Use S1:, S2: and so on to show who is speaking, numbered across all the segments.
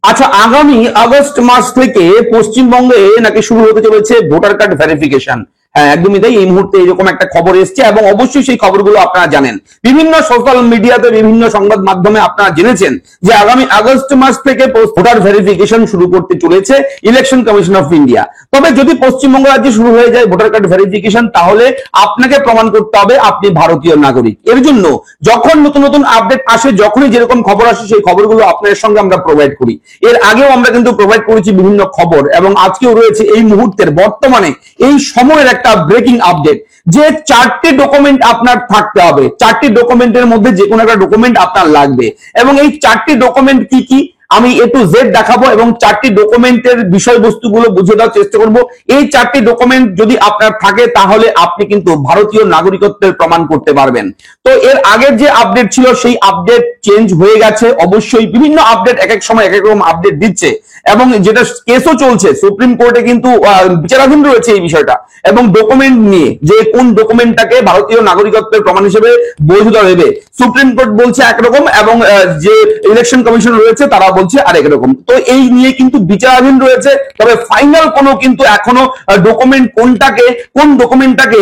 S1: আচ্ছা, আগামী আগস্ট মাস থেকে পশ্চিমবঙ্গে নাকি শুরু হতে চলেছে ভোটার কার্ড ভেরিফিকেশন। হ্যাঁ, একদমই তাই। এই মুহূর্তে এরকম একটা খবর এসছে এবং অবশ্যই সেই খবরগুলো আপনারা জানেন। বিভিন্ন সোশ্যাল মিডিয়াতে, বিভিন্ন সংবাদ মাধ্যমে আপনারা জেনেছেন যে আগামী আগস্ট মাস থেকে ভোটার ভেরিফিকেশন শুরু করতে চলেছে ইলেকশন কমিশন অফ ইন্ডিয়া। তবে যদি পশ্চিমবঙ্গ রাজ্যে শুরু হয়ে যায় ভোটার কার্ড ভেরিফিকেশন, তাহলে আপনাকে প্রমাণ করতে হবে আপনি ভারতীয় নাগরিক। এর জন্য যখন নতুন নতুন আপডেট আসে, যখনই যেরকম খবর আসে, সেই খবরগুলো আপনাদের সঙ্গে আমরা প্রোভাইড করি। এর আগেও আমরা কিন্তু প্রোভাইড করেছি বিভিন্ন খবর, এবং আজকেও রয়েছে এই মুহূর্তের বর্তমানে এই সময়ের একটা ব্রেকিং আপডেট যে 4টি ডকুমেন্ট আপনার থাকতে হবে। 4টি ডকুমেন্টের মধ্যে যে কোনো একটা ডকুমেন্ট আপনার লাগবে, এবং এই 4টি ডকুমেন্ট কি কি আমি এ টু জেড দেখাবো, এবং 4টি ডকুমেন্টের বিষয়বস্তুগুলো বুঝে দেওয়ার চেষ্টা করব। এই 4টি ডকুমেন্ট যদি আপনার থাকে, তাহলে আপনি কিন্তু ভারতীয় নাগরিকত্বের প্রমাণ করতে পারবেন। তো এর আগের যে আপডেট ছিল, সেই আপডেট চেঞ্জ হয়ে গেছে। অবশ্যই বিভিন্ন আপডেট এক এক সময় এক এক রকম আপডেট দিচ্ছে, এবং যেটা কেসও চলছে সুপ্রিম কোর্টে, কিন্তু বিচারাধীন রয়েছে এই বিষয়টা, এবং ডকুমেন্ট নিয়ে যে কোন ডকুমেন্টটাকে ভারতীয় নাগরিকত্বের প্রমাণ হিসেবে বৈধতা দেবে। সুপ্রিম কোর্ট বলছে একরকম, এবং যে ইলেকশন কমিশন রয়েছে তারা বলছে আরেক রকম। তো এই নিয়ে কিন্তু বিচারাধীন রয়েছে। তবে ফাইনাল কোনো কিন্তু এখনো ডকুমেন্ট কোন ডকুমেন্টটাকে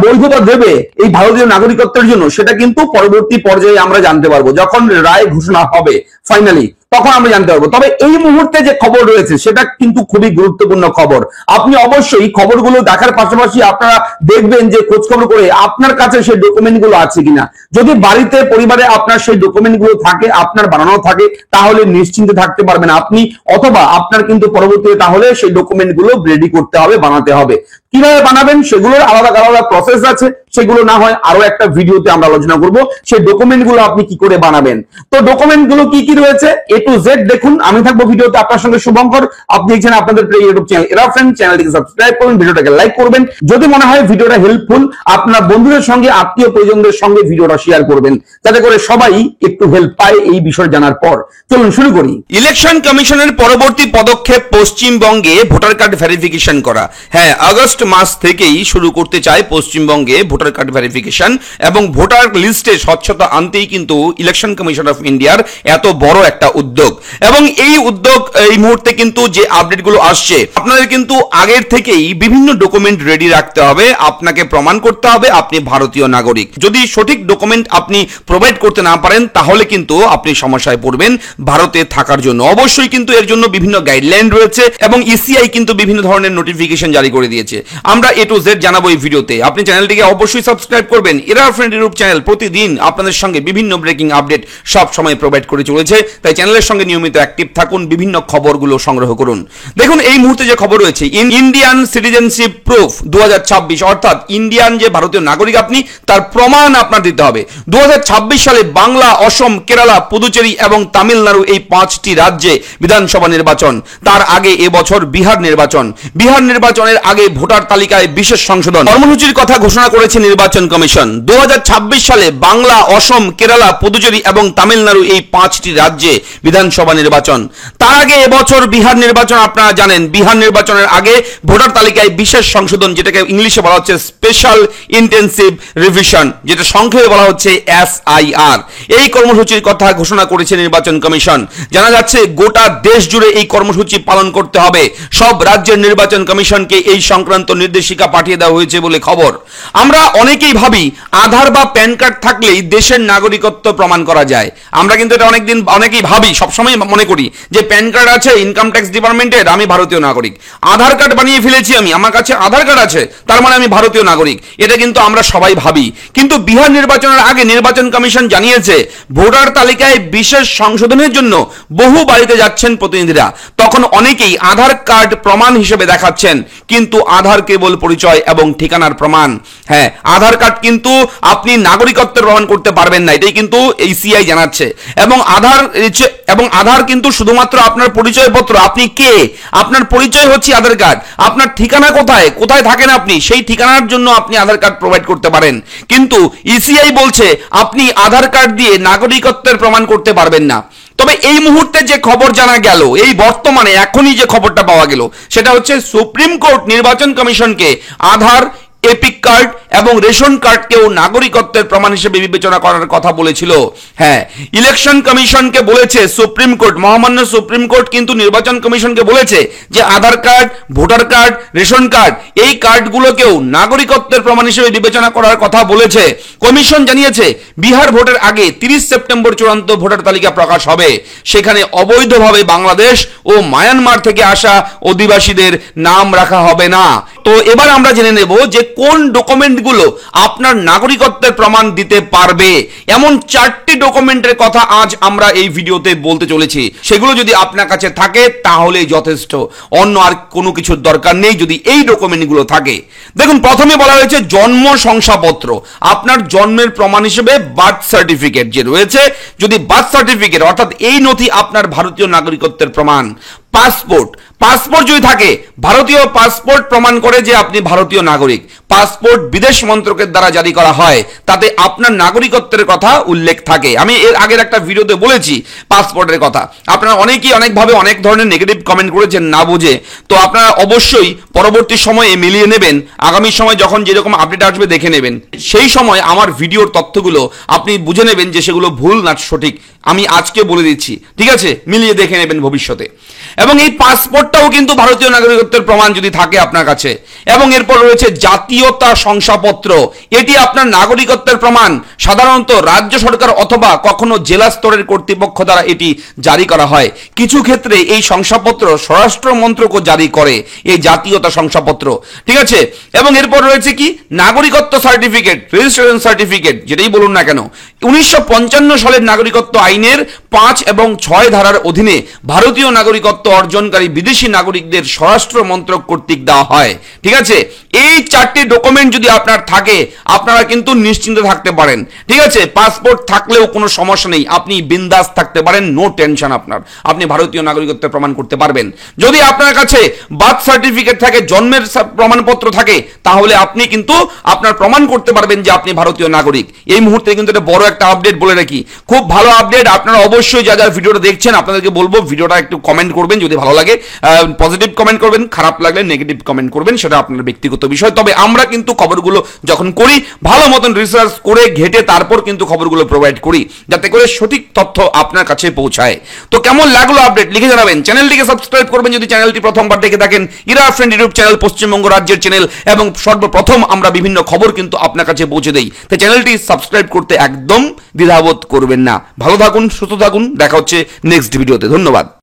S1: বৈধতা দেবে এই ভারতীয় নাগরিকত্বের জন্য, সেটা কিন্তু পরবর্তী পর্যায়ে আমরা জানতে পারবো। যখন রায় ঘোষণা হবে ফাইনালি, তখন আমরা জানতে পারবো। তবে এই মুহূর্তে যে খবর রয়েছে সেটা কিন্তু খুবই গুরুত্বপূর্ণ খবর। আপনি অবশ্যই খবরগুলো দেখার পাশাপাশি আপনারা দেখবেন যে খোঁজ খবর করে আপনার কাছে সেই ডকুমেন্ট গুলো আছে কিনা। যদি বাড়িতে পরিবারে আপনার সেই ডকুমেন্ট গুলো থাকে, আপনার বানানো থাকে, তাহলে নিশ্চিন্তে থাকতে পারবেন আপনি, অথবা আপনার কিন্তু পরবর্তীতে তাহলে সেই ডকুমেন্ট গুলো রেডি করতে হবে, বানাতে হবে। কিভাবে বানাবেন সেগুলোর আলাদা আলাদা প্রসেস আছে, সেগুলো না হয় আরো একটা ভিডিওতে আমরা আলোচনা করব। সেই ডকুমেন্ট গুলো আপনি কি করে বানাবেন। তো ডকুমেন্ট গুলো কি কি রয়েছে এ টু জেড দেখুন। আমি থাকবো ভিডিওতে আপনার সঙ্গে শুভঙ্কর। আপনি দেখছেন আপনাদের প্রিয় ইউটিউব চ্যানেল এরা ফ্রেন্ড। চ্যানেলটিকে সাবস্ক্রাইব করবেন, ভিডিওটাকে লাইক করবেন। যদি মনে হয় ভিডিওটা হেল্পফুল, আপনার বন্ধুদের সঙ্গে, আত্মীয় পরিজনদের সঙ্গে ভিডিওটা শেয়ার করবেন, যাতে করে সবাই একটু হেল্প পায় এই বিষয় জানার পর। চলুন শুরু করি।
S2: ইলেকশন কমিশনের পরবর্তী পদক্ষেপ পশ্চিমবঙ্গে ভোটার কার্ড ভেরিফিকেশন করা। হ্যাঁ, আগস্ট মাস থেকেই শুরু করতে চায় পশ্চিমবঙ্গে ভোটার কার্ড ভেরিফিকেশন, এবং ভোটার লিস্টে স্বচ্ছতা আনতেই কিন্তু ইলেকশন কমিশন অফ ইন্ডিয়ার এত বড় একটা উদ্যোগ। এবং এই উদ্যোগ এই মুহূর্তে কিন্তু যে আপডেটগুলো আসছে, আপনাদের কিন্তু আগের থেকেই বিভিন্ন ডকুমেন্ট রেডি রাখতে হবে। আপনাকে প্রমাণ করতে হবে আপনি ভারতীয় নাগরিক। যদি সঠিক ডকুমেন্ট আপনি প্রোভাইড করতে না পারেন, তাহলে কিন্তু আপনি সমস্যায় পড়বেন ভারতে থাকার জন্য। অবশ্যই কিন্তু এর জন্য বিভিন্ন গাইডলাইন রয়েছে, এবং ইসিআই কিন্তু বিভিন্ন ধরনের নোটিফিকেশন জারি করে দিয়েছে। আমরা এ টু জেড জানাবো এই ভিডিওতে। আপনি চ্যানেলটিকে অবশ্যই সাবস্ক্রাইব করবেন। এরা ফ্রেন্ড ইউটিউব চ্যানেল প্রতিদিন আপনাদের সঙ্গে বিভিন্ন ব্রেকিং আপডেট সব সময় প্রোভাইড করে চলেছে, তাই চ্যানেলের সঙ্গে নিয়মিত অ্যাক্টিভ থাকুন, বিভিন্ন খবরগুলো সংগ্রহ করুন। দেখুন এই মুহূর্তে যে খবর রয়েছে, ইন্ডিয়ান সিটিজেনশিপ প্রুফ 2026, অর্থাৎ ইন্ডিয়ান যে ভারতীয় নাগরিক আপনি, তার প্রমাণ আপনার দিতে হবে। 2026 সালে বাংলা, অসম, কেরালা, পুদুচেরি এবং তামিলনাড়ু এই 5টি রাজ্যে বিধানসভা নির্বাচন। তার আগে এবছর বিহার নির্বাচন। বিহার নির্বাচনের আগে ভোটার তালিকায় বিশেষ সংশোধন কর্মসূচির কথা ঘোষণা করেছে নির্বাচন কমিশন। 2026 সালে বাংলা, অসম, কেরালা, পুদুচেরি এবং তামিলনাড়ু এই 5টি রাজ্যে বিধানসভা নির্বাচন। তার আগে এবছর বিহার নির্বাচন। আপনারা জানেন বিহার নির্বাচনের আগে ভোটার তালিকায় বিশেষ সংশোধন, যেটাকে ইংলিশে বলা হচ্ছে স্পেশাল ইন্টেনসিভ রিভিশন, যেটা সংক্ষেপে বলা হচ্ছে SIR। এই কর্মসূচির কথা ঘোষণা করেছে নির্বাচন কমিশন। জানা যাচ্ছে গোটা দেশ জুড়ে এই কর্মসূচি পালন করতে হবে। সব রাজ্যের নির্বাচন কমিশনকে এই সংক্রান্ত নির্দেশিকা পাঠিয়ে দেওয়া হয়েছে বলে খবর। আমরা অনেকেই ভাবি আধার বা প্যান কার্ড থাকলেই দেশের নাগরিকত্ব প্রমাণ করা যায়। আমরা কিন্তু এটা অনেকেই ভাবি, সবসময় মনে করি যে প্যান কার্ড আছে ইনকাম ট্যাক্স ডিপার্টমেন্টের, আমি ভারতীয় নাগরিক। আধার কার্ড বানিয়ে ফেলেছি আমি, আমার কাছে আধার কার্ড আছে, তার মানে আমি ভারতীয় নাগরিক। এটা কিন্তু আমরা সবাই ভাবি। কিন্তু বিহার নির্বাচনের আগে নির্বাচন কমিশন জানিয়েছে ভোটার তালিকায় বিশেষ সংশোধনের জন্য বহু বাড়িতে যাচ্ছেন প্রতিনিধিরা। তখন অনেকেই আধার কার্ড প্রমাণ হিসেবে দেখাচ্ছেন, কিন্তু আধার কেবল পরিচয় এবং ঠিকানার প্রমাণ। হ্যাঁ, আধার কার্ড কিন্তু আপনি নাগরিকত্বের প্রমাণ করতে পারবেন না, এটাই কিন্তু ইসিআই জানাচ্ছে। এবং আধার কিন্তু শুধুমাত্র আপনার পরিচয়পত্র, আপনি কে, আপনার পরিচয় হচ্ছে আধার কার্ড। আপনার ঠিকানা কোথায় থাকেন আপনি, সেই ঠিকানার জন্য আপনি আধার কার্ড প্রোভাইড করতে পারেন। কিন্তু ইসিআই বলছে আপনি আধার কার্ড দিয়ে নাগরিকত্বের প্রমাণ করতে পারবেন না। তবে এই মুহূর্তে যে খবর জানা গেল, এই বর্তমানে এখনই যে খবরটা পাওয়া গেল, সেটা হচ্ছে সুপ্রিম কোর্ট নির্বাচন কমিশনকে আধার এপিক কার্ড এবং রেশন কার্ডকেও নাগরিকত্বের প্রমাণ হিসেবে বিবেচনা করার কথা বলেছিল। হ্যাঁ, ইলেকশন কমিশনকে বলেছে সুপ্রিম কোর্ট, মহামান্য সুপ্রিম কোর্ট কিন্তু নির্বাচন কমিশনকে বলেছে যে Aadhaar card, voter card, ration card এই কার্ডগুলোকেও নাগরিকত্বের প্রমাণ হিসেবে বিবেচনা করার কথা বলেছে। কমিশন জানিয়েছে বিহার ভোটের আগে 30 সেপ্টেম্বর চূড়ান্ত ভোটার তালিকা প্রকাশ হবে। সেখানে অবৈধভাবে বাংলাদেশ ও মায়ানমার থেকে আসা অধিবাসীদের নাম রাখা হবে না। তো এবার আমরা জেনে নেব যে কোন ডকুমেন্টগুলো আপনার নাগরিকত্বের প্রমাণ দিতে পারবে। এমন 4টি ডকুমেন্টের কথা আজ আমরা এই ভিডিওতে বলতে চলেছি। সেগুলো যদি আপনার কাছে থাকে তাহলেই যথেষ্ট, অন্য আর কোনো কিছুর দরকার নেই যদি এই ডকুমেন্টগুলো থাকে। দেখুন, প্রথমে বলা হয়েছে জন্ম শংসাপত্র, আপনার জন্মের প্রমাণ হিসেবে বার্থ সার্টিফিকেট যে রয়েছে, যদি বার্থ সার্টিফিকেট অর্থাৎ এই নথি আপনার ভারতীয় নাগরিকত্বের প্রমাণ। পাসপোর্ট, পাসপোর্ট যদি থাকে, ভারতীয় পাসপোর্ট প্রমাণ করে যে আপনি ভারতীয় নাগরিক। পাসপোর্ট বিদেশ মন্ত্রকের দ্বারা জারি করা হয়, তাতে আপনার নাগরিকত্বের কথা উল্লেখ থাকে। আমি এর আগের একটা ভিডিওতে বলেছি পাসপোর্টের কথা। আপনারা অনেকেই অনেকভাবে অনেক ধরনের নেগেটিভ কমেন্ট করেছেন না বুঝে, তো আপনারা অবশ্যই পরবর্তী সময়ে মিলিয়ে নেবেন। আগামী সময় যখন যেরকম আপডেট আসবে দেখে নেবেন, সেই সময় আমার ভিডিওর তথ্যগুলো আপনি বুঝে নেবেন যে সেগুলো ভুল না সঠিক। আমি আজকে বলে দিচ্ছি, ঠিক আছে? মিলিয়ে দেখে নেবেন ভবিষ্যতে। এবং এই পাসপোর্টটাও কিন্তু ভারতীয় নাগরিকত্বের প্রমাণ যদি থাকে আপনার কাছে। এবং এরপর রয়েছে জাতীয়তা শংসাপত্র, এটি আপনার নাগরিকত্বের প্রমাণ। সাধারণত রাজ্য সরকার অথবা কখনো জেলা স্তরের কর্তৃপক্ষ দ্বারা এটি জারি করা হয়। কিছু ক্ষেত্রে এই শংসাপত্র স্বরাষ্ট্র মন্ত্রকও জারি করে, এই জাতীয়তা শংসাপত্র, ঠিক আছে? এবং এরপর রয়েছে কি নাগরিকত্ব সার্টিফিকেট, রেজিস্ট্রেশন সার্টিফিকেট, যেটাই বলুন না কেন। 1955 সালের নাগরিকত্ব আইনের 5 এবং 6 ধারার অধীনে ভারতীয় নাগরিকত্ব অর্জনকারী বিদেশি নাগরিকদের স্বরাষ্ট্র মন্ত্রক কর্তৃক দেওয়া হয়, ঠিক আছে? এই 4টি ডকুমেন্ট যদি আপনার থাকে, আপনারা কিন্তু নিশ্চিন্তে থাকতে পারেন, ঠিক আছে? পাসপোর্ট থাকলেও কোনো সমস্যা নেই, আপনি বিন্দাস থাকতে পারেন, নো টেনশন। আপনি ভারতীয় নাগরিকত্বের প্রমাণ করতে পারবেন। যদি আপনার কাছে বার্থ সার্টিফিকেট থাকে, জন্মের প্রমাণপত্র থাকে, তাহলে আপনি কিন্তু আপনার প্রমাণ করতে পারবেন যে আপনি ভারতীয় নাগরিক। এই মুহূর্তে কিন্তু এটা বড় একটা আপডেট বলে রাখি, খুব ভালো আপডেট। আপনারা অবশ্যই যা যা ভিডিওটা দেখছেন, আপনাদেরকে বলবো ভিডিওটা একটু কমেন্ট করবেন, যদি ভালো লাগে পজিটিভ কমেন্ট করবেন, খারাপ লাগলে নেগেটিভ কমেন্ট করবেন, সেটা আপনার ব্যক্তিগত বিষয়। তবে আমরা কিন্তু খবরগুলো যখন করি ভালো মতন রিসার্চ করে ঘেটে তারপর কিন্তু খবরগুলো প্রোভাইড করি, যাতে করে সঠিক তথ্য আপনার কাছে পৌঁছায়। তো কেমন লাগলো আপডেট লিখে জানাবেন। চ্যানেলটিকে সাবস্ক্রাইব করবেন যদি চ্যানেলটি প্রথমবার দেখে থাকেন। Ira friend YouTube channel Paschimbanga রাজ্যের চ্যানেল, এবং সর্বপ্রথম আমরা বিভিন্ন খবর কিন্তু আপনার কাছে পৌঁছে দেই। তাই চ্যানেলটি সাবস্ক্রাইব করতে একদম দ্বিধাবোধ করবেন না। ভালো থাকুন, সুস্থ থাকুন, দেখা হচ্ছে নেক্সট ভিডিওতে। ধন্যবাদ।